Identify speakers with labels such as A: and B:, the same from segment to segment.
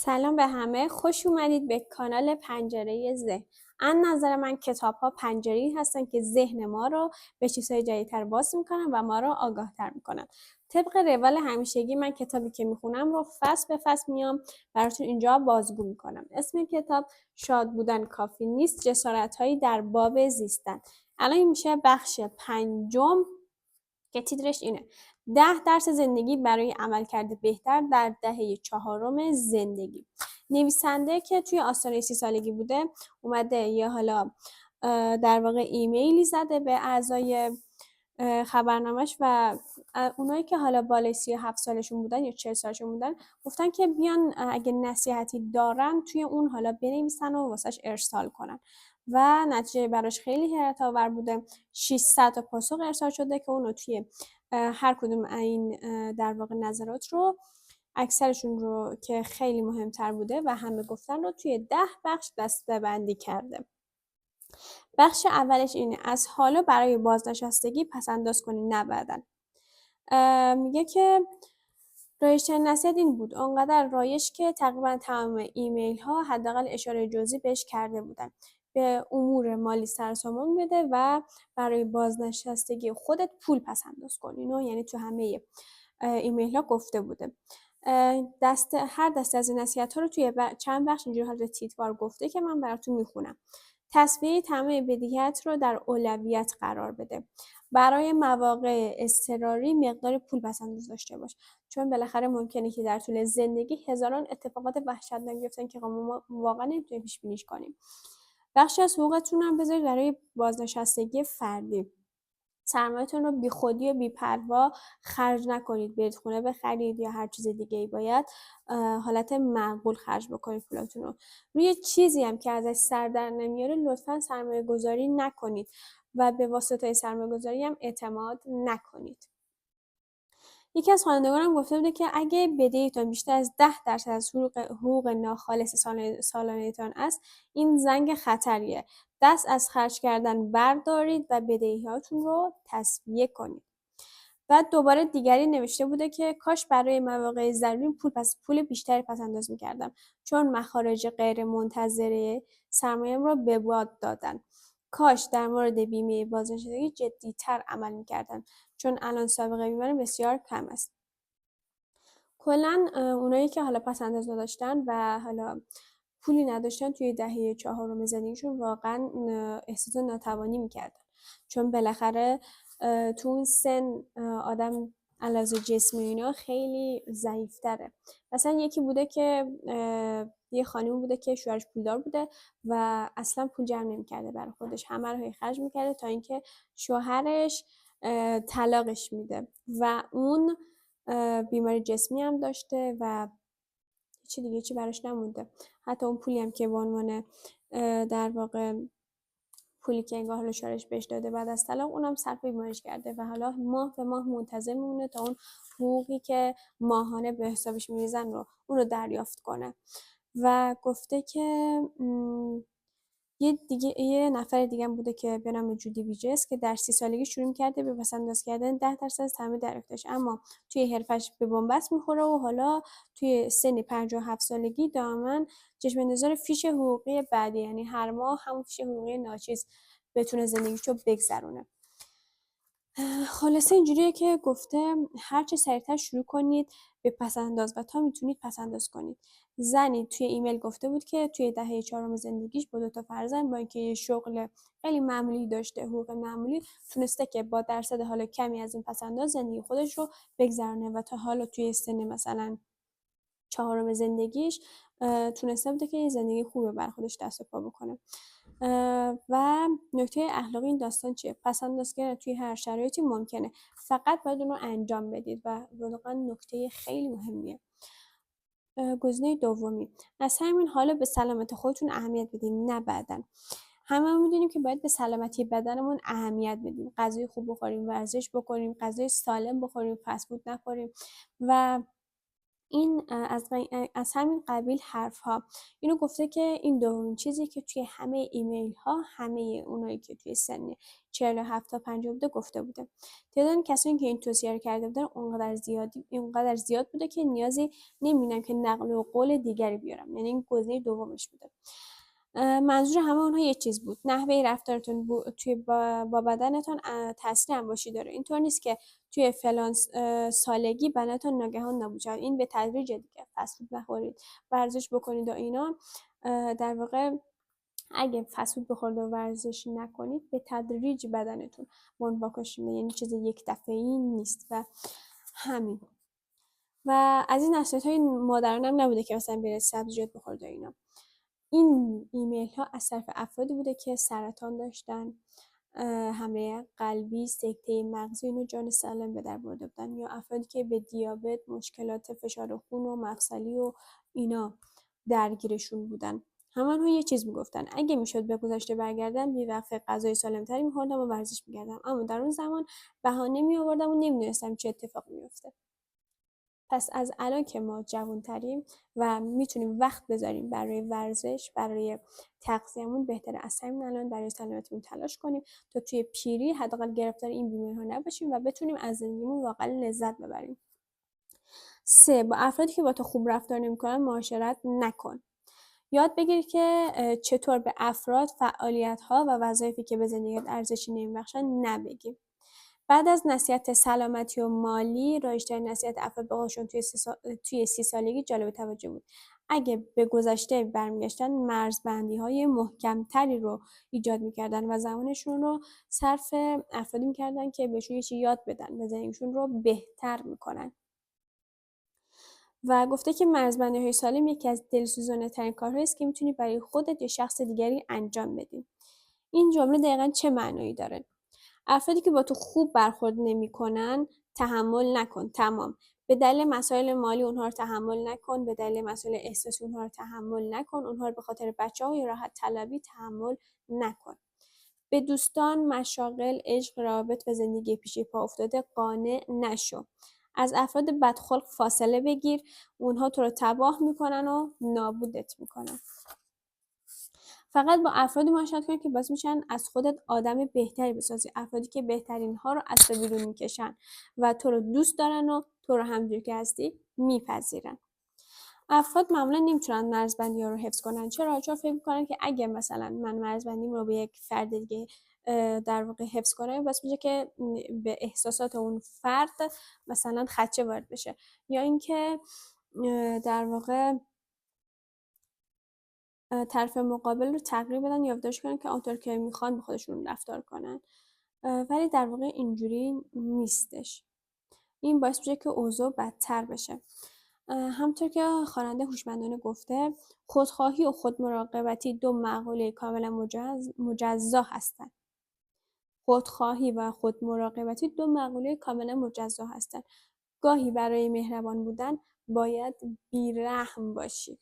A: سلام به همه، خوش اومدید به کانال پنجره ذهن. از نظر من کتاب‌ها پنجره‌ای هستن که ذهن ما رو به چیزهای جدیدتر باز میکنن و ما رو آگاهتر میکنن. طبق روال همیشگی من کتابی که میخونم رو فصل به فصل میام براتون اینجا بازگو میکنم. اسم کتاب شاد بودن کافی نیست، جسارت‌هایی در باب زیستن. الان این میشه بخش پنجم که تیترش اینه: 10 درس زندگی برای عملکرد بهتر در دهه چهارم زندگی. نویسنده که توی آستانه 30 سالگی بوده اومده یه حالا در واقع ایمیلی زده به اعضای خبرنامش و اونایی که حالا بالای 37 سالشون بودن یا 40 سالشون بودن گفتن که بیان اگه نصیحتی دارن توی اون حالا بنویسن و واسش ارسال کنن و نتیجه براش خیلی حیرت آور بوده. 600 تا پاسخ ارسال شده که اونو توی هر کدوم این در واقع نظرات رو اکثرشون رو که خیلی مهمتر بوده و همه گفتن رو توی 10 بخش دسته‌بندی کرده. بخش اولش اینه: از حالا برای بازنشستگی پس‌انداز کنید نه بعداً. میگه که رایج‌ترین نصیحت این بود: آنقدر رایج که تقریبا تمام ایمیل ها حداقل اشاره جزئی بهش کرده بودن. به امور مالی سر و سامان بده و برای بازنشستگی خودت پول پس‌انداز کن. اینو یعنی تو همه ایمیل ها گفته بوده. هر دسته از این نصیحت ها رو توی چند بخش اینجوری حالت تیتروار گفته که من براتون میخونم. تصفیه تمام بدیهیات رو در اولویت قرار بده. برای مواقع اضطراری مقدار پول پس‌انداز داشته باش، چون بالاخره ممکنه که در طول زندگی هزاران اتفاقات وحشتناک بیفتن که ما واقعا نمیتونیم پیش بینیش کنیم. بخشی از حقوقتون هم بذارید برای بازنشستگی فردی. سرمایه‌تون رو بیخودی و بی‌پروا خرج نکنید. برید خونه بخرید یا هر چیز دیگه‌ای. باید حالت معقول خرج بکنید پولاتون رو. روی چیزی هم که ازش سر در نمیاره لطفاً سرمایه‌گذاری نکنید و به واسطه سرمایه‌گذاری هم اعتماد نکنید. یکی از خوانندگانم گفته بوده که اگه بدهیتان بیشتر از 10% از حقوق ناخالص سالانه‌تان است، این زنگ خطریه. دست از خرج کردن بردارید و بدهی‌هاتون رو تسویه کنید. بعد دوباره دیگری نوشته بوده که کاش برای مواقع ضروری پول بیشتری پس‌انداز می‌کردم، چون مخارج غیرمنتظره سرمایه‌ام را به باد دادن. کاش در مورد بیمه بازنشستگی جدی‌تر عمل می‌کردم، چون الان سابقه بیمه بسیار کم است. کلا اونایی که حالا پس‌انداز نداشتن و حالا پولی نداشتن توی دهه چهارم زندگیشون واقعا احساس ناتوانی میکردن، چون بالاخره تو اون سن آدم علاوه جسمی اینا خیلی ضعیفتره. مثلا یکی بوده که یه خانمی بوده که شوهرش پولدار بوده و اصلا پول جمع نمیکرده برای خودش، همه رو خرج میکرده تا اینکه شوهرش طلاقش میده و اون بیماری جسمی هم داشته و چی براش نمونده. حتی اون پولی هم که به عنوان در واقع پولی که انگار حالا شوهرش بهش داده بعد از طلاق، اونم صرف بیماریش کرده و حالا ماه به ماه منتظر میمونه تا اون حقوقی که ماهانه به حسابش میریزن رو اون رو دریافت کنه. و گفته که یه نفر دیگه هم بوده که به نام جودی ویجس که در 30 سالگی شروع کرده به پس‌انداز کردن 10% از تمام دریافتش، اما توی حرفش به بنبست میخوره و حالا توی سن 57 سالگی دائما چشم انتظار فیش حقوقی بعدی، یعنی هر ماه همون فیش حقوقی ناچیز بتونه زندگیشو بگذرونه. خلاصه اینجوریه که گفته هر چه سریعتر شروع کنید به پس‌انداز و تا میتونید پس‌انداز کنید. زنی توی ایمیل گفته بود که توی دهه چهارم زندگیش با 2 فرزند با اینکه یه شغل خیلی معمولی داشته، حقوق معمولی، تونسته که با درصد حالا کمی از این پس‌انداز زندگی خودش رو بگذرونه و تا حالا توی سن مثلا چهارم زندگیش تونسته بوده که یه زندگی خوبه برای خودش دست و پا بکنه. و نکته اخلاقی این داستان چیه؟ پس‌انداز کردن توی هر شرایطی ممکنه، فقط باید اون رو انجام بدید و واقعا نکته خیلی مهمیه. گزینه دومی: از همین حالا به سلامت خودتون اهمیت بدین نه بعداً. همه میدونیم که باید به سلامتی بدنمون اهمیت بدیم، غذای خوب بخوریم، ورزش بکنیم، غذای سالم بخوریم، فست فود نخوریم و این از همین قبیل حرف‌ها. اینو گفته که این دومین چیزی که توی همه ایمیل‌ها همه اونایی که توی سن 47 تا 50 بوده گفته بوده. تعداد کسانی که این توصیه رو کرده بودن اونقدر زیاد بوده که نیازی نمی‌بینم که نقل و قول دیگری بیارم. یعنی این گزینه دومش بوده. منظور همه اونها یه چیز بود. نحوه رفتارتون توی با بدنتان تاثیر انباشی داره. اینطور نیست که توی فلان سالگی بدنتان ناگهان نابود شود. این به تدریج دیگه. فست فود نخورید، ورزش بکنید و اینا. در واقع اگه فست فود بخورید و ورزش نکنید به تدریج بدنتون واکنش میده. یعنی چیز یک دفعه‌ای نیست و همین. و از این نصیحت‌های مادرانم نبوده که مثلا برید سبزیجات بخورید و اینا. این ایمیل ها از طرف افرادی بوده که سرطان داشتن، حمله قلبی، سکته مغزی، اینو جان سالم به در برده بودن، یا افرادی که به دیابت، مشکلات فشار خون و مفصلی و اینا درگیرشون بودن. همه یه چیز میگفتن: اگه میشد به گذشته برگردم یه وقت غذای سالمتری میخوردم و ورزش میکردم، اما در اون زمان بهانه میآوردم و نمیدونستم چه اتفاقی میفته. پس از الان که ما جوان‌تریم و میتونیم وقت بذاریم برای ورزش، برای تغذیه‌مون، بهتره از همین الان برای سلامتیمون تلاش کنیم تا توی پیری حداقل گرفتار این بیماری‌ها نباشیم و بتونیم از زندگیمون واقعا لذت ببریم. 3. با افرادی که با تو خوب رفتار نمی‌کنن معاشرت نکن. یاد بگیر که چطور به افراد، فعالیت‌ها و وظایفی که به زندگیت ارزشی نمی‌بخشن نبگی. بعد از نصیحت سلامتی و مالی، رایج‌ترین نصیحت افراد به خودشون توی 30 سالگی جالب توجه بود. اگه به گذشته برمیگشتن مرزبندی‌های محکم‌تری رو ایجاد می‌کردن و زمانشون رو صرف افرادی می‌کردن که بهشون یه چیزی یاد بدن و زندگیشون رو بهتر می‌کنن. و گفته که مرزبندی‌های سالم یکی از دلسوزانه‌ترین کارهایی است که می‌تونی برای خودت یا شخص دیگری انجام بدی. این جمله دقیقاً چه معنایی داره؟ افرادی که با تو خوب برخورد نمی‌کنن تحمل نکن، تمام. به دلیل مسائل مالی اونها رو تحمل نکن، به دلیل مسائل احساسی اونها رو تحمل نکن، اونها رو به خاطر بچه‌ها یا راحت طلبی تحمل نکن. به دوستان، مشاغل، عشق، روابط و زندگی پیش پا افتاده قانع نشو. از افراد بدخلق فاصله بگیر، اونها تو رو تباه میکنن و نابودت میکنن. فقط با افرادی معاشرت کن که باعث میشن از خودت آدم بهتری بسازی. افرادی که بهترین ها رو از تو بیرون میکشن و تو رو دوست دارن و تو رو همونجوری که هستی میپذیرن. افراد معمولا نمیتونن مرزبندی ها رو حفظ کنن. چرا؟ چون فکر میکنن که اگه مثلا من مرزبندیم رو به یک فرد دیگه در واقع حفظ کنم، بس میشه که به احساسات اون فرد مثلا خدشه وارد بشه، یا اینکه در واقع طرف مقابل رو تغییر بدن یا یادداشت کنن که آنطور که میخوان به خودشون رفتار کنن، ولی در واقع اینجوری نیستش. این باعث میشه که اوضاع بدتر بشه. همطور که خواننده هوشمندانه گفته، خودخواهی و خودمراقبتی دو مقوله کاملا مجزا هستند. خودخواهی و خودمراقبتی دو مقوله کاملا مجزا هستند. گاهی برای مهربان بودن باید بیرحم باشی.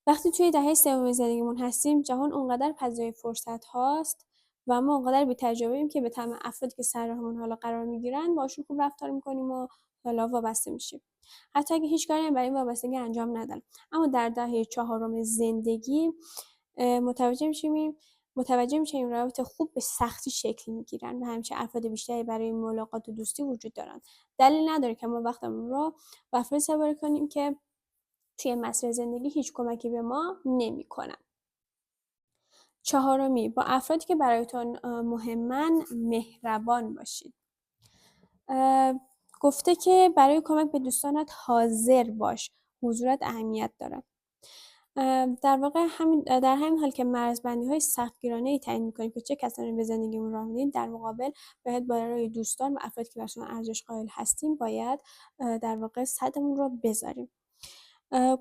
A: وقتی توی دهه سوم زندگیمون هستیم، جهان اونقدر پذیرای فرصت هاست و ما اونقدر بی‌تجربه‌ایم که به طمع افرادی که سر راهمون حالا قرار میگیرن باشون خوب رفتار میکنیم و حالا وابسته میشیم. حتی اگه هیچ کاری هم برای این وابستگی انجام ندن. اما در دهه چهارم زندگی متوجه میشیم روابط خوب به سختی شکل میگیرن و همیشه افراد بیشتری برای ملاقات و دوستی وجود دارن. دلیل نداره که ما وقتمون رو به افرادی سپری کنیم که توی مسیر زندگی هیچ کمکی به ما نمی‌کنن. 4، با افرادی که برایتان مهمن مهربان باشید. گفته که برای کمک به دوستانت حاضر باش. حضورت اهمیت دارد. در واقع در همین حال که مرزبندی‌های سختگیرانه‌ای تعیین می‌کنیم که چه کسانی به زندگیمون راه میدیم، در مقابل باید برای دوستان و افرادی که براشون ارزش قائل هستیم باید در واقع صدمون رو بذاریم.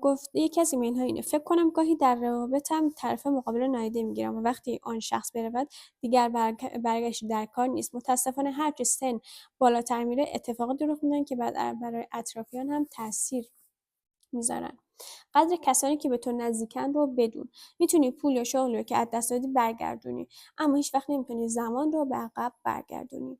A: گفت یکی از ایمیل‌ها اینه: فکر کنم گاهی در روابطم طرف مقابل رو نادیده میگیرم و وقتی آن شخص برود دیگر برگشتی در کار نیست. متاسفانه هرچه سن بالاتر میره اتفاقاتی رخ میدن که بعد برای اطرافیان هم تاثیر میذارن. قدر کسانی که به تو نزدیکن رو بدون. میتونی پول یا شغلی رو که از دست دادی برگردونی، اما هیچ وقت نمیتونی زمان رو به عقب برگردونی.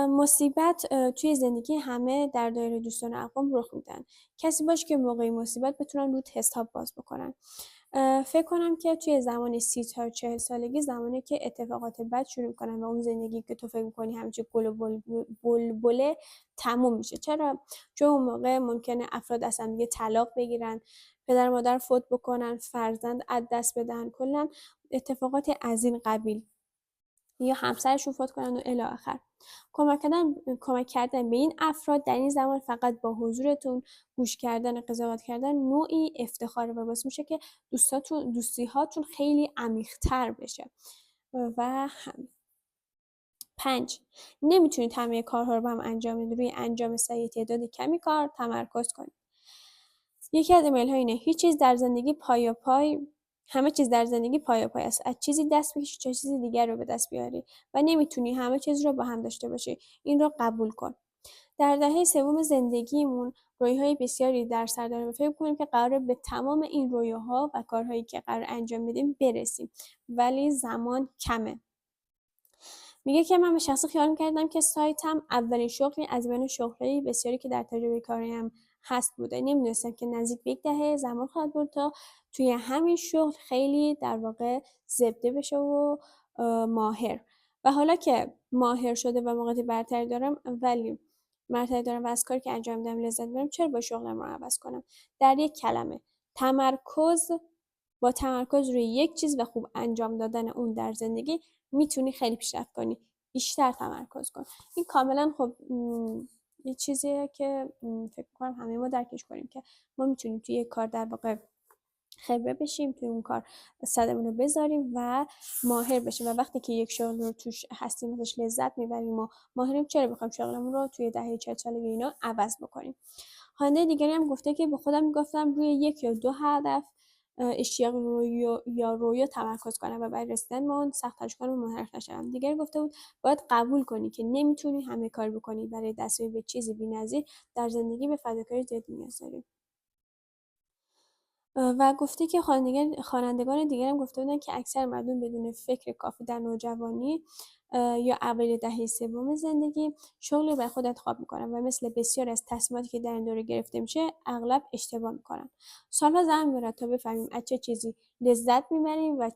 A: مصیبت توی زندگی همه در دایره دوستان و اقوام رخ میدن. کسی باشه که موقع مصیبت بتونن رود حساب باز بکنن. فکر کنم که توی زمان 30 تا 40 سالگی زمانی که اتفاقات بد شروع میکنن و اون زندگی که تو فکر میکنی همه چی گل و بلبله تموم میشه. چرا؟ چون اون موقع ممکنه افراد از هم دیگه طلاق بگیرن، پدر و مادر فوت بکنن، فرزند از دست بدن، کلا اتفاقات از این قبیل، یا همسرشون فوت کنن و الی آخر. کمک کردن به این افراد در این زمان فقط با حضورتون، گوش کردن، قضاوت کردن نوعی افتخاره و باعث میشه که دوستی هاتون خیلی عمیق‌تر بشه. و همین. 5. نمیتونید همه کارها رو با هم انجام بدید. روی انجام سریع تعداد کمی کار تمرکز کنید. یکی از ایمیل ها اینه: هیچ چیز در زندگی همه چیز در زندگی پای است. از چیزی دست بکشی تا چیزی دیگر رو به دست بیاری و نمیتونی همه چیز رو با هم داشته باشی. این رو قبول کن. در دهه سوم زندگیمون رویاهای بسیاری در سر داریم و فکر کنیم که قراره به تمام این رویاها و کارهایی که قرار انجام بدیم برسیم، ولی زمان کمه. میگه که من به شخصی خیال میکردم که سایتم اولین شغلی از بین شغلهای بسیاری که در تجربه کاریم هست بوده. نمیدونستم که نزدیک به 1 دهه زمان خواهد بود تا توی همین شغل خیلی در واقع زبده بشه و ماهر. و حالا که ماهر شده و موقعیت برتری دارم و از کاری که انجام میدم لذت میبرم، چرا با شغلم رو عوض کنم؟ در یک کلمه: با تمرکز روی یک چیز و خوب انجام دادن اون در زندگی میتونی خیلی پیشرفت کنی. بیشتر تمرکز کن. این کاملا خب یه چیزیه که فکر کنم همه ما درکش کنیم که ما میتونیم توی یک کار در واقع خبره بشیم، توی اون کار صدمون رو بذاریم و ماهر بشیم. و وقتی که یک شغل رو توش هستیم ازش لذت میبریم و ماهریم، چرا بخوایم شغلمون رو توی دهه 40 سالگی اینا عوض بکنیم؟ خواننده دیگری هم گفته که به خودم میگفتم روی 1 یا 2 هدف اشتیاق رویا تمرکز کنم و برای رسیدن به آن سخت تلاش کنم و منحرف نشوم. دیگری گفته بود باید قبول کنی که نمیتونی همه کار بکنی. برای دستیابی به چیزی بی‌نظیر در زندگی به فداکاری زیادی نیاز داری. و گفته که خوانندگان دیگر هم گفته بودن که اکثر مردم بدون فکر کافی در نوجوانی یا اوایل دهه سوم زندگی شغلی بر خود انتخاب میکنن و مثل بسیار از تصمیماتی که در این دوره گرفته میشه اغلب اشتباه میکنن. سالها زمان میبره تا بفهمیم از چه چیزی لذت میبریم و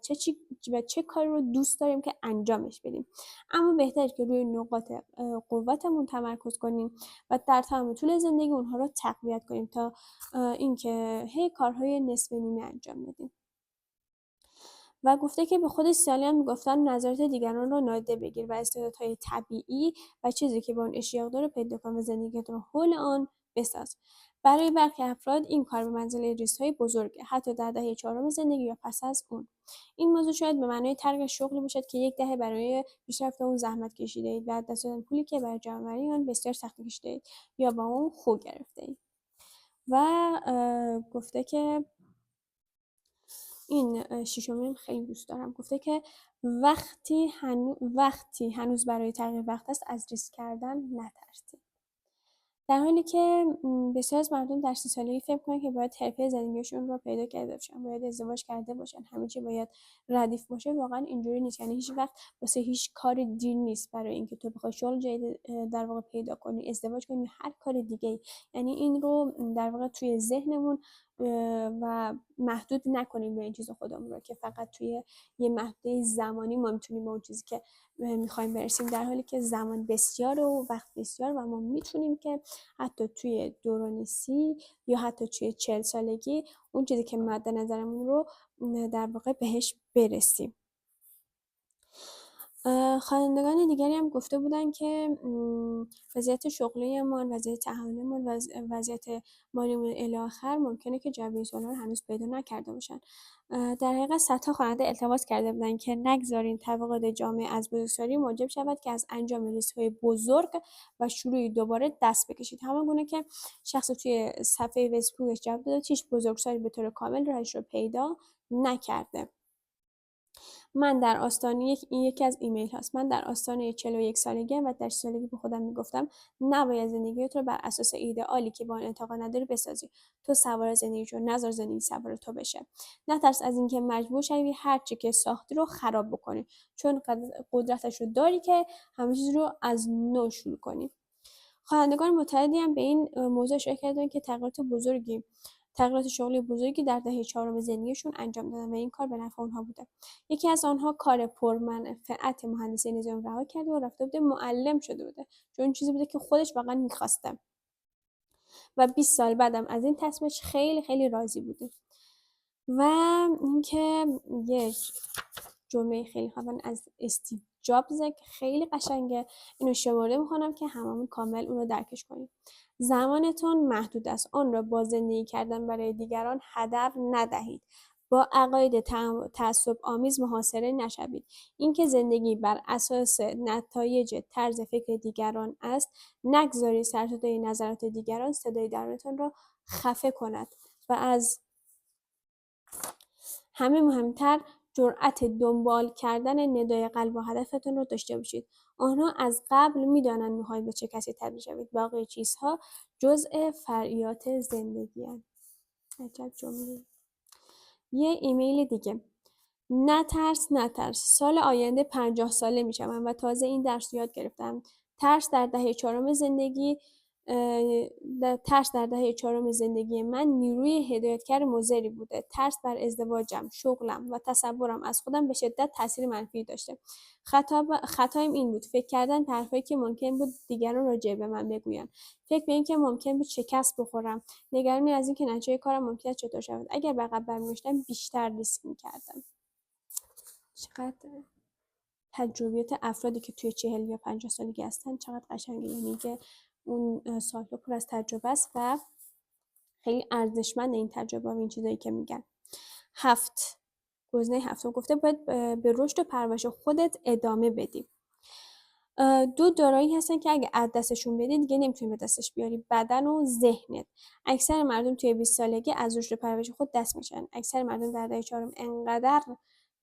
A: چه کاری رو دوست داریم که انجامش بدیم. اما بهتره که روی نقاط قوتمون تمرکز کنیم و در تمام طول زندگی اونها رو تقویت کنیم تا اینکه هی کارهای نصف نیمه انجام بدیم. و گفته که به خودش سالم میگفتن نظرات دیگران رو نادیده بگیر و استعدادهای طبیعی و چیزی که با اون اشتیاق داره پیدا کن و زندگیت رو حول آن بساز. برای برخی افراد این کار به منزله ریسک‌های بزرگه، حتی در دهه 4 زندگی یا پس از اون. این موضوع شاید به معنای ترک شغلی باشد که 1 دهه برای پیشرفت اون زحمت کشیده‌اید و از دست دادن پولی که برای جمع‌آوری آن بسیار سختی کشیده‌اید یا با اون خو گرفته‌اید. و گفته که این ششمی خیلی دوست دارم. گفته که وقتی هنوز برای تغییر وقت است، از ریسک کردن نترسید. در حالی که بسیار از مردم در 30 سالگی فکر کنن که باید حرفه زندگیشون رو پیدا کرده باشن، باید ازدواج کرده باشن، همه چی باید ردیف باشه. واقعا اینجوری نیست. یعنی هیچ وقت واسه هیچ کار دیر نیست برای اینکه تو بخوای شغل جدید در واقع پیدا کنی، ازدواج کنی، هر کار دیگه. یعنی این رو در واقع توی ذهنمون و محدود نکنیم به این چیز خودمون رو که فقط توی یه محدوده زمانی ما میتونیم به اون چیزی که میخوایم برسیم، در حالی که زمان بسیار و وقت بسیار و ما میتونیم که حتی توی دوران 30 یا حتی توی 40 سالگی اون چیزی که مد نظرمون رو در واقع بهش برسیم. خوانندگان دیگری هم گفته بودن که وضعیت شغلیمان، وضعیت تحولیمان، وضعیت مالیمون الی آخر ممکنه که جواب این سوالا رو هنوز پیدا نکرده باشن. در حقیقت صدها خواننده التماس کرده بودن که نگذارین طبقات جامعه از بزرگسالی موجب شود که از انجام ریسک‌های بزرگ و شروع دوباره دست بکشید. همانگونه که شخص توی صفحه فیسبوکش جواب داده هیچ بزرگسالی به طور کامل راهش رو پیدا نکرده. من در آستانه این یکی از ایمیل هاست. من در آستانه 41 سالگیم و در 30 سالگی به خودم میگفتم نباید زندگیت رو بر اساس ایدئالی که با آن انتقاد نداری بسازی. تو سوار زندگی شو، نذار زندگی سوار تو بشه. نترس از اینکه مجبور شوی هر چی که ساختی رو خراب بکنی، چون قدرتش رو داری که همه چیز رو از نو شروع کنی. خوانندگان متعددی هم به این موضوع اشاره کردند که تغییرات شغلی بزرگی در دهه چهارم زندگیشون انجام دادن و این کار به نفع آنها بوده. یکی از آنها کار پرمنفعت مهندسی نظام رها کرده و رفته بوده معلم شده بوده، چون چیزی بوده که خودش واقعا میخواسته و 20 سال بعدم از این تصمیمش خیلی خیلی راضی بوده. و اینکه یک جمله خیلی خفن از استیو جابز که خیلی قشنگه، اینو شمرده میکنم که هممون کامل اونو درکش کنیم. زمانتون محدود است، آن را با زندگی کردن برای دیگران هدر ندهید. با عقاید تعصب آمیز محاصره نشوید. اینکه زندگی بر اساس نتایج طرز فکر دیگران است، نگذارید سرصدای نظرات دیگران صدای درونتان را خفه کند. و از همه مهمتر جرأت دنبال کردن ندای قلب و هدفتون رو داشته باشید. آنها از قبل میدانند میخواهید به چه کسی تبدیل شوید. باقی چیزها جزء فرعیات زندگی هست. عجب جمله. یه ایمیل دیگه. نترس، سال آینده 50 ساله میشم و تازه این درس یاد گرفتم. ترس در دهه چهارم زندگی من نیروی هدایتگر مضری بوده. ترس بر ازدواجم، شغلم و تصورم از خودم به شدت تاثیر منفی داشته. خطایم این بود فکر کردن به حرفایی که ممکن بود دیگران راجع به من بگویند. فکر به این که ممکن بود شکست بخورم. نگرانی از این که نتیجه کارم ممکن است چطور شود. اگر به عقب برمیگشتم بیشتر ریسک میکردم. چقدر تجربیات افرادی که توی 40 یا 50 سالگی هستن چقدر قشنگه. یعنی که اون سالها پر از تجربه است و خیلی ارزشمند این تجربه و این چیزایی که میگن. گزینه 7 گفته باید به رشد و پرورش خودت ادامه بدی. دو دارایی هستن که اگه از دستشون بدی دیگه نمیتونی به دستش بیاری، بدن و ذهنت. اکثر مردم توی 20 سالگی از رشد و پرورش خود دست میشن. اکثر مردم در دهه چهارم انقدر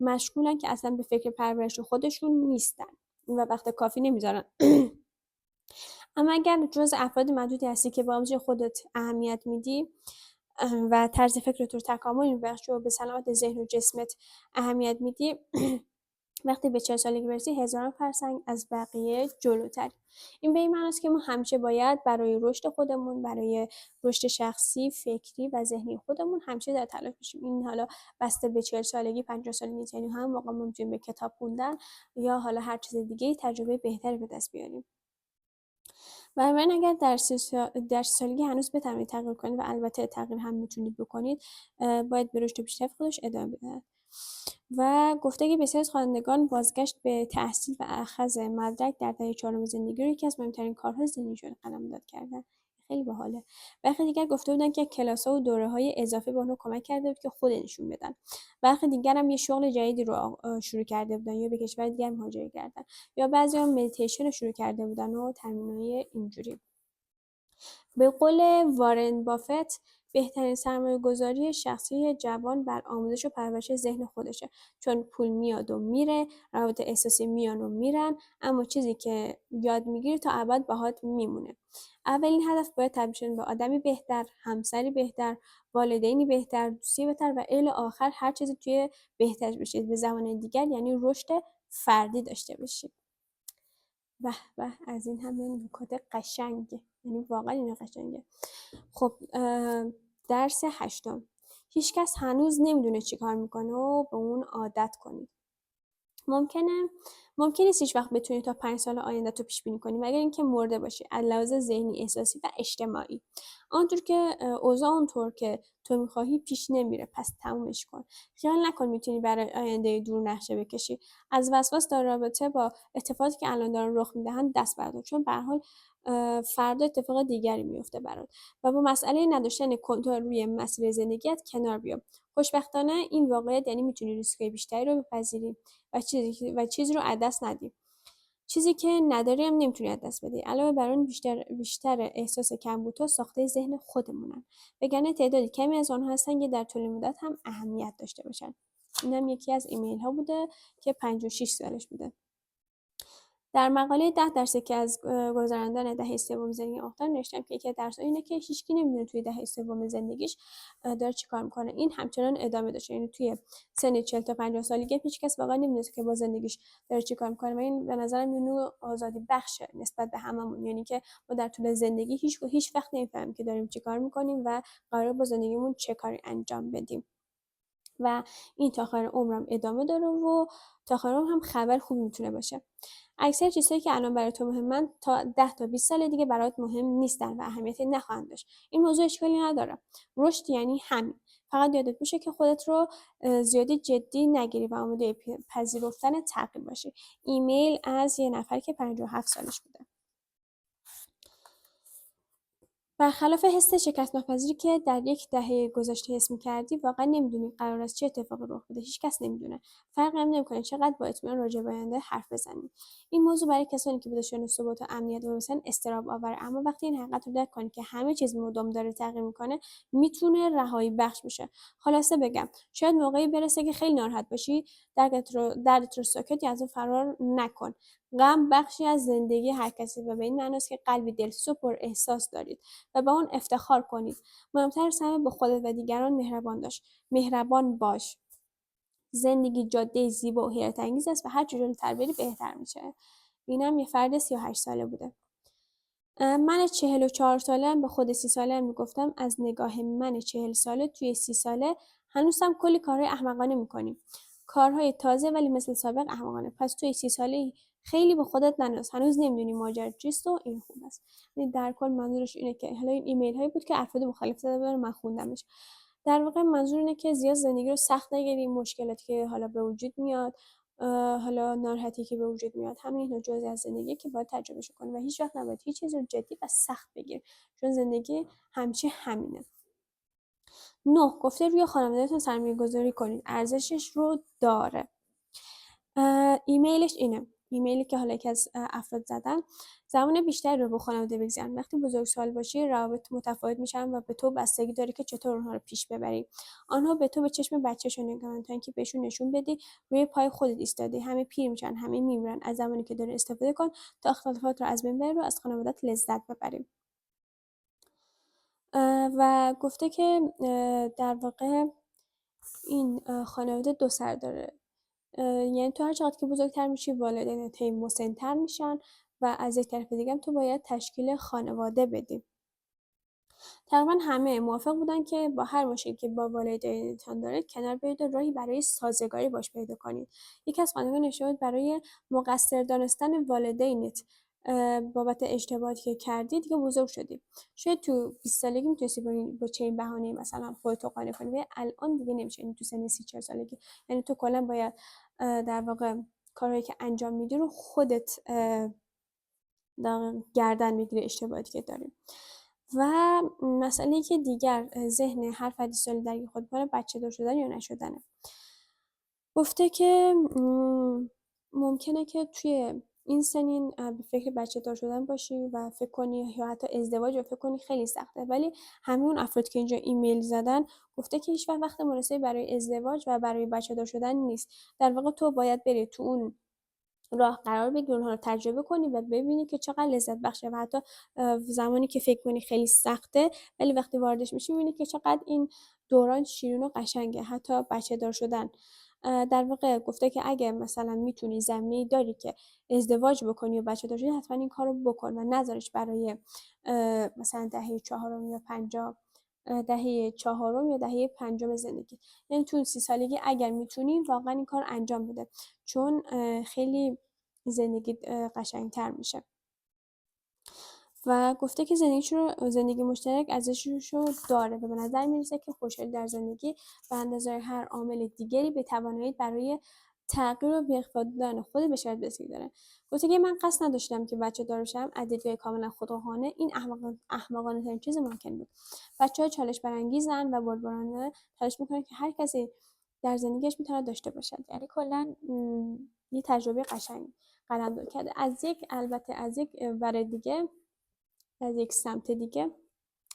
A: مشغولن که اصلا به فکر پرورش خودشون نیستن و وقت کافی نمیذارن. اما اگر جز افراد محدودی هستی که به آموزش خودت اهمیت میدی و طرز فکرت رو تکامل میبخشی و به سلامت ذهن و جسمت اهمیت میدی، وقتی به 40 سالگی برسی هزاران فرسنگ از بقیه جلوتری. این به این معنی است که ما همیشه باید برای رشد خودمون، برای رشد شخصی، فکری و ذهنی خودمون همیشه در تلاش باشیم. این حالا بسته به 40 سالگی، 50 سالگی نیست، یعنی هم موقع ما میتونیم به کتاب خوندن یا حالا هر چیز دیگه تجربه بهتری به دست بیاریم. بنابراین اگر در 30 سالگی هنوز بتونید تغییر کنید و البته تغییر هم میتونید بکنید، باید به رشد و پیشرفت خودش ادامه بدهد. و گفته که بسیاری از خوانندگان بازگشت به تحصیل و اخذ مدرک در دهه چهارم زندگی رو یکی از مهمترین کارهای زندگیشون قلمداد کردن. خیلی باحاله. برخی دیگر گفته بودن که کلاس‌ها و دوره‌های اضافی به اونها کمک کرده بود که خود نشون بدن. برخی دیگر هم یه شغل جدیدی رو شروع کرده بودن یا به کشور دیگر مهاجرت کردن یا بعضی‌ها مدیتیشن رو شروع کرده بودن و تمرینای اینجوری. به قول وارن بافت، بهترین سرمایه‌گذاری شخصی جوان بر آموزش و پرورش ذهن خودشه، چون پول میاد و میره، روابط احساسی میان و میرن، اما چیزی که یاد میگیری تا ابد باهات میمونه. اولین هدف باید تبدیل شدن به آدمی بهتر، همسری بهتر، والدینی بهتر، دوستی بهتر و الی آخر هر چیزی توی بهتر بشید. به زبان دیگر یعنی رشد فردی داشته باشید. به به، از این همه نکات قشنگه، یعنی واقعا این قشنگه. خب درس 8. هیچکس هنوز نمیدونه چی کار میکنه و به اون عادت کنید. ممکنه نیست هیچ وقت بتونی تا 5 سال آینده تو پیش بینی کنی مگر اینکه مرده باشی، از لحاظ ذهنی، احساسی و اجتماعی. اوضاع اونطور که تو میخواهی پیش نمیره، پس تمومش کن. خیال نکن میتونی برای آینده دور نقشه بکشی. از وسواس در رابطه با اتفاقاتی که الان دارن رخ میدهن دست بردار، چون به هر حال فردا اتفاق دیگری میفته برات. و با مسئله نداشتن کنترل روی مسیر زندگیت کنار بیا. خوشبختانه این واقعیت یعنی میتونی ریسک‌های بیشتری رو بپذیری و چیزی رو از دست ندی. چیزی که نداری هم نمیتونی از دست بدی. علاوه بر اون بیشتر احساس کمبودها ساخته ذهن خودمونن، وگرنه تعدادی کمی از آنها هستن که در طول مدت هم اهمیت داشته باشن. اینم یکی از ایمیل ها بوده که 56 سالش بوده. در مقاله 10% که از گذراندن دهه سوم زندگی آخر نوشتم که یکی از درس‌ها اینه که هیچکی نمیدونه توی دهه سوم زندگیش داره چیکار میکنه. این همچنان ادامه داشته، یعنی توی سن 40 تا 50 سالگی هیچ کس واقعا نمیدونه که با زندگیش داره چیکار میکنه و این به نظرم یه نوع آزادی بخشه نسبت به هممون، یعنی که ما در طول زندگی هیچ وقت نمیفهمیم که داریم چیکار میکنیم و قراره با زندگیمون چه کاری انجام بدیم و این تا آخر عمرم ادامه داره و تا آخر عمرم هم خبر خوبی میتونه باشه. اکثر چیزهایی که الان برای تو مهمن تا 10 تا 20 سال دیگه برات مهم نیستن و اهمیتی نخواهند داشت. این موضوع اشکالی نداره. رشد یعنی همین. فقط یادت باشه که خودت رو زیادی جدی نگیری و آماده پذیرفتن تغییر باشی. ایمیل از یه نفر که 57 سالش بوده. برخلاف حس شکست‌ناپذیری که در یک دهه گذشته حس می‌کردی، واقعا نمی‌دونی قرار است چه اتفاقی رخ بده. هیچ کس نمی‌دونه. فرقی هم نمی‌کنه چقدر با اطمینان راجع به آینده حرف بزنی. این موضوع برای کسانی که به داشتن ثبات و امنیت وابسته‌اند اضطراب آوره، اما وقتی این حقیقت رو درک کنی که همه چیز مدام داره تغییر می‌کنه، میتونه رهایی بخش بشه. خلاصه بگم، شاید موقعی برسه که خیلی ناراحت باشی، دردت رو ساکت یا از اون فرار نکن. غم بخشی از زندگی هر کسی و به این معناست که قلبی دلسوز و پر احساس دارید و به آن افتخار کنید. مهمتر از همه به خودت و دیگران مهربان باش. زندگی جاده زیبا و حیرت انگیز است و هر چه جلوتر بری بهتر میشه. اینم یه فرد 38 ساله بوده. من 44 ساله هم به خود 30 ساله هم میگفتم از نگاه من 40 ساله توی 30 ساله هنوز هم کلی کارهای احمقانه میکنیم. کارهای تازه ولی مثل سابق احمقانه. پس توی 30 ساله خیلی به خودت نناز. هنوز نمیدونی ماجرا چیست و این خوب است. یعنی در کل منظورش اینه که حالا این ایمیل هایی بود که افراد مختلف زده بودن من خوندمش. در واقع منظور اینه که زیاد زندگی رو سخت نگیری، مشکلاتی که حالا به وجود میاد، حالا ناراحتی که به وجود میاد، همه اینا جزئی از زندگی که باید تجربهش کنی و هیچ وقت نباید هیچ چیز رو جدی و سخت بگیر، چون زندگی همیشه همینه. 9 گفته روی خانواده‌تون سرمایه‌گذاری کنید، ارزشش رو داره. ایمیلش اینه، ایمیلی که حالا یکی از افراد زدن: زمان بیشتری رو با خانواده بگذرون. وقتی بزرگسال باشی روابط متفاوت میشن و به تو بستگی داره که چطور اونها رو پیش ببری. آنها به تو به چشم بچه‌شون نگاه می‌کنن تا اینکه بهشون نشون بدی روی پای خودت ایستادی. همه پیر میشن، همه میمیرن. از زمانی که داری استفاده کن تا اختلافات رو از بین ببری و از خانواده‌ات لذت ببری. و گفته که در واقع این خانواده دو سر داره. یعنی تو هر چقدر که بزرگتر میشی والدینت هی مسن‌تر میشن و از یک طرف دیگه هم تو باید تشکیل خانواده بدی. تقریبا همه موافق بودن که با هر مشکلی که با والدینتان دارید کنار بیایید و راهی برای سازگاری باش پیدا کنید. یکی از خوانندگان نوشته بود برای مقصر دانستن والدینت بابت اشتباهاتی که کردی دیگه بزرگ شدی. شاید تو 20 سالگی میتونستی با چنین بهانه‌ای مثلا خودتو قانع کنی ولی الان دیگه نمیشه. یعنی تو سن 30-40 سالگی یعنی تو کلا باید در واقع کارهایی که انجام میدی رو خودت گردن میگیری اشتباهاتی که داری. و مسئله که دیگر ذهن هر فردی سالی درگیر خود کنه بچه دار شدن یا نشدنه. گفته که ممکنه که توی این سنین به فکر بچه دار شدن باشی و فکر کنی یا حتی ازدواج و فکر کنی خیلی سخته، ولی همون افراد که اینجا ایمیل زدن گفته که هیچ وقت مناسبی برای ازدواج و برای بچه دار شدن نیست. در واقع تو باید بری تو اون راه قرار بگیری، اونها رو تجربه کنی و ببینی که چقدر لذت بخشه و حتی زمانی که فکر کنی خیلی سخته ولی وقتی واردش میشی میبینی که چقدر این دوران شیرین و قشنگه، حتی بچه دار شدن. در واقع گفته که اگه مثلا میتونی زمینه‌ای داری که ازدواج بکنی و بچه دار شدی حتما این کارو بکن و نذارش برای مثلا دهه چهارم یا پنجم، دهه چهارم یا دهه پنجم زندگی. یعنی تو 30 سالگی اگر میتونی واقعا این کار انجام بده، چون خیلی زندگی قشنگتر میشه. و گفته که زندگی مشترک ارزشش رو داره و به نظر میرسه که خوشحالی در زندگی به اندازه هر عامل دیگری به توانایی برای تغییر و بی‌اختیار دادن خود به شرط بستگی داره. گفته که من قصد نداشتم که بچه دار بشم، از دیدگاه کاملا خودخواهانه این احمقانه ترین چیز ممکن بود. بچه‌ها چالش برانگیزن و بردبارانه تلاش میکنن که هر کسی در زندگیش میتونه داشته باشد. یعنی کلا یه تجربه قشنگ قلمداد کرده. البته از یک ور دیگه، از یک سمت دیگه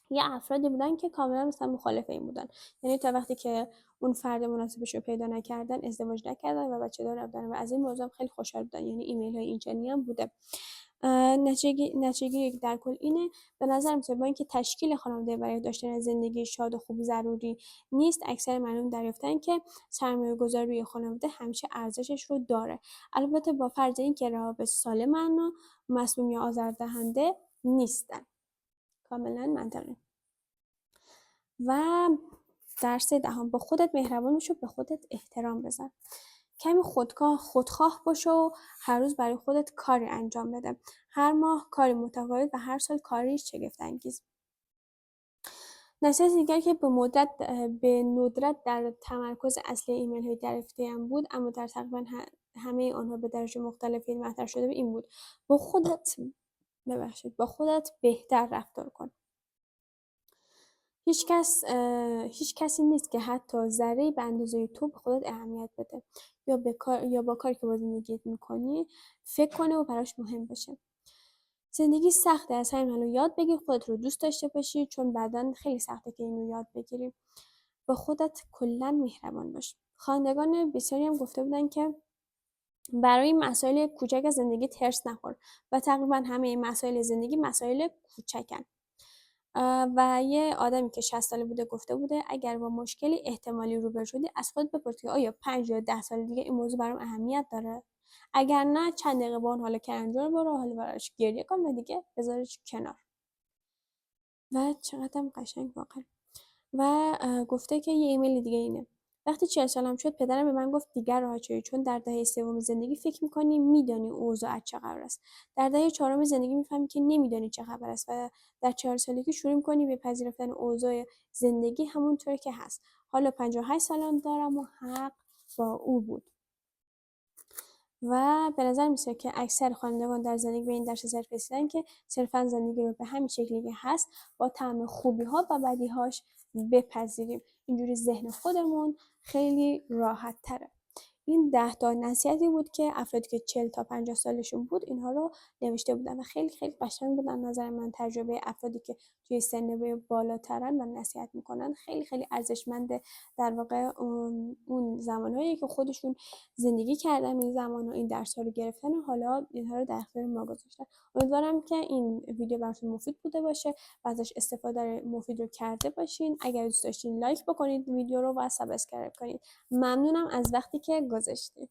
A: یه افرادی بودن که کاملا مثلا مخالف این بودن، یعنی تا وقتی که اون فرد مناسبش رو پیدا نکردن ازدواج نکردن و بچه دار نبودن و از این موضوع خیلی خوشحال بودن. یعنی ایمیل های اینچنینی هم بوده. نتیجه در کل اینه، به نظر میاد با اینکه تشکیل خانواده برای داشتن زندگی شاد و خوب ضروری نیست، اکثر مردم دریافتن که سرمایه گذاری روی خانواده همیشه ارزشش رو داره، البته با فرض اینکه روابط سالم و مسموم یا آزاردهنده نیستن. کاملا منطقی. و درس دهم، با خودت مهربان باش و به خودت احترام بذار. کمی خودخواه باش و هر روز برای خودت کاری انجام بده. هر ماه کاری متفاوت و هر سال کاری شگفت‌انگیز. نصیحت دیگر که به ندرت در تمرکز اصلی ایمیل های دریافته‌ام بود، اما در تقریبا همه آنها به درجه مختلفی مطرح شده این بود: با خودت بهتر رفتار کن. هیچ کسی نیست که حتی ذره‌ای به اندازه تو به خودت اهمیت بده یا با کاری که با زندگیت میکنی فکر کنه و براش مهم باشه. زندگی سخته، از همین الان یاد بگیر خودت رو دوست داشته باشی، چون بعداً خیلی سخته که اینو یاد بگیری. با خودت کلاً مهربان باش. خوانندگان بسیاری هم گفته بودن که برای مسائل کوچک از زندگی هرس نخور و تقریبا همه مسائل زندگی مسائل کوچکن. و یه آدمی که 60 ساله بوده گفته بوده اگر با مشکلی احتمالی روبرو شدی از خودت بپرس که آیا 5 یا 10 سال دیگه این موضوع برام اهمیت داره؟ اگر نه چند دقیقه با اون حال کلنجار برو، حالا براش گریه کن و دیگه بذارش کنار. و چقدرم قشنگ واقعا. و گفته که یه ایمیل دیگه اینه: وقتی 40 سالم شد پدرم به من گفت دیگر راحت شدی، چون در دهه سوم زندگی فکر می‌کنی میدانی اوضاعت چه قرار است. در دهه چهارم زندگی می‌فهمی که نمیدانی چه خبر است و در 40 سالگی شروع می‌کنی به پذیرفتن اوضاع زندگی همونطور که هست. حالا 58 سالم دارم و حق با او بود. و به نظر میسه که اکثر خوانندگان در زندگی به این درس ظرف رسیدن که صرفا زندگی رو به همین شکلی که هست با طعم خوبی‌ها و بدیهاش بپذیریم. اینجوری ذهن خودمون خیلی راحت تره. این 10 تا نصیحتی بود که افرادی که 40 تا 50 سالشون بود اینها رو نوشته بودن و خیلی خیلی قشنگ بودن. نظر من تجربه افرادی که توی سن بالاترن و نصیحت میکنن خیلی خیلی ارزشمنده. در واقع اون زمانهایی که خودشون زندگی کردن این زمان و این درس ها رو گرفتن و حالا اینها رو در اختیار ما گذاشتن. امیدوارم که این ویدیو براتون مفید بوده باشه و ازش استفاده مفید رو کرده باشین. اگر دوست داشتین لایک بکنید ویدیو رو و سابسکرایب کنید. ممنونم از وقتی که گذاشتید.